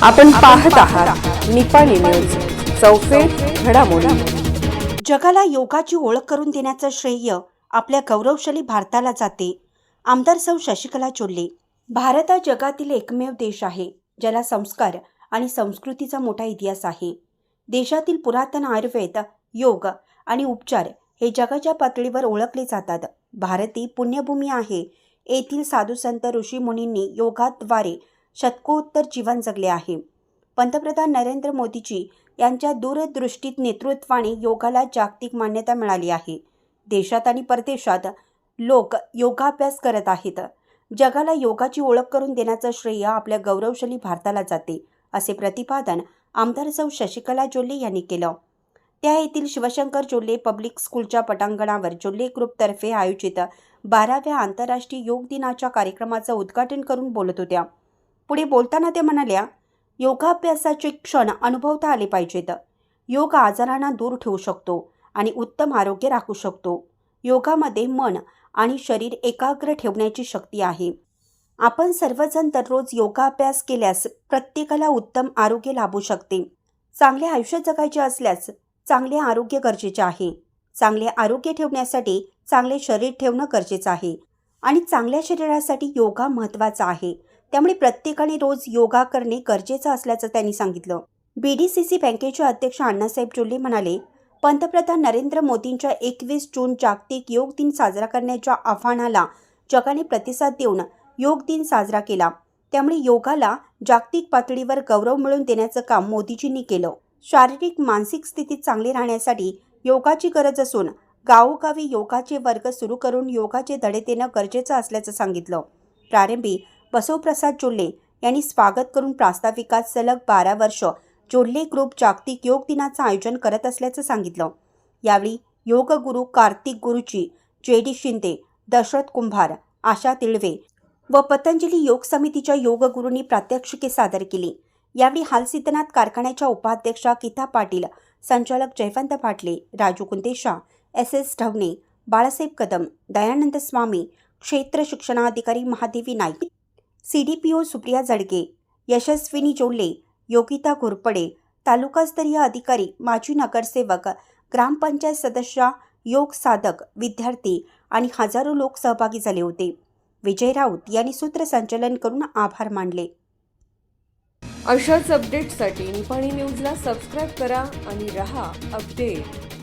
आपण पाहत आहात निपाणी न्यूज, चौफेर घडामोडी। जगाला योगाची ओळख करून देण्याचं श्रेय आपल्या गौरवशाली भारताला जाते। आमदार सौ शशिकला चोल्ले। भारत हा जगातील एकमेव देश आहे ज्याला संस्कार आणि संस्कृतीचा मोठा इतिहास आहे। देशातील पुरातन आयुर्वेद, योग आणि उपचार हे जगाच्या पातळीवर ओळखले जातात। भारत ही पुण्यभूमी आहे। येथील साधू संत ऋषी मुनींनी योगाद्वारे शतकोत्तर जीवन जगले आहे। पंतप्रधान नरेंद्र मोदीजी यांच्या दूरदृष्टीत नेतृत्वाने योगाला जागतिक मान्यता मिळाली आहे। देशात आणि परदेशात लोक योगाभ्यास करत आहेत। जगाला योगाची ओळख करून देण्याचं श्रेय आपल्या गौरवशाली भारताला जाते, असे प्रतिपादन आमदार सौ शशिकला चोल्ले यांनी केलं। त्या येथील शिवशंकर चोल्ले पब्लिक स्कूलच्या पटांगणावर चोल्ले ग्रुपतर्फे आयोजित 12व्या आंतरराष्ट्रीय योग दिनाच्या कार्यक्रमाचं उद्घाटन करून बोलत होत्या। पुढे बोलताना त्या म्हणाल्या, योगाभ्यासाचे क्षण अनुभवता आले पाहिजेत। योग आजारांना दूर ठेवू शकतो आणि उत्तम आरोग्य राखू शकतो। योगामध्ये मन आणि शरीर एकाग्र ठेवण्याची शक्ती आहे। आपण सर्वजण दररोज योगाभ्यास केल्यास प्रत्येकाला उत्तम आरोग्य लाभू शकते। चांगले आयुष्य जगायचे असल्यास चांगले आरोग्य गरजेचे आहे। चांगले आरोग्य ठेवण्यासाठी चांगले शरीर ठेवणं गरजेचं आहे आणि चांगल्या शरीरासाठी योगा महत्त्वाचा आहे। त्यामुळे प्रत्येकाने रोज योगा करणे गरजेचं असल्याचं त्यांनी सांगितलं। BDCC बँकेचे अध्यक्ष अण्णासाहेब चोल्ले म्हणाले, पंतप्रधान नरेंद्र मोदींच्या 21 जून जागतिक योग दिन साजरा करण्याच्या आव्हानाला जगाने प्रतिसाद देऊन योग दिन साजरा केला। त्यामुळे योगाला जागतिक पातळीवर गौरव मिळवून देण्याचं काम मोदीजींनी केलं। शारीरिक मानसिक स्थितीत चांगले राहण्यासाठी योगाची गरज असून गावोगावी योगाचे वर्ग सुरू करून योगाचे धडे देणं गरजेचं असल्याचं सांगितलं। प्रारंभी बसवप्रसाद चोल्ले यांनी स्वागत करून प्रास्ताविकात सलग 12 वर्ष चोल्ले ग्रुप जागतिक योग दिनाचं आयोजन करत असल्याचं सांगितलं। यावेळी योग गुरु कार्तिक गुरुजी, JD शिंदे, दशरथ कुंभार, आशा तिळवे व पतंजली योग समितीच्या योग गुरूंनी प्रात्यक्षिके सादर केली। यावेळी हालसिद्धनाथ कारखान्याच्या उपाध्यक्षा गीता पाटील, संचालक जयवंत पाटले, राजू कुंदेशा, SS ढवणे, बाळासाहेब कदम, दयानंद स्वामी, क्षेत्र शिक्षणाधिकारी महादेवी नाईक, CDPO सुप्रिया जडगे, यशस्विनी चोल्ले, योगिता घोरपडे, तालुकास्तरीय अधिकारी, माजी नगरसेवक, ग्रामपंचायत सदस्य, योग साधक, विद्यार्थी आणि हजारो लोक सहभागी झाले होते। विजय राऊत यांनी सूत्रसंचालन करून आभार मानले। अशाच अपडेट्ससाठी निपाणी न्यूजला सबस्क्राईब करा आणि रहा अपडेट।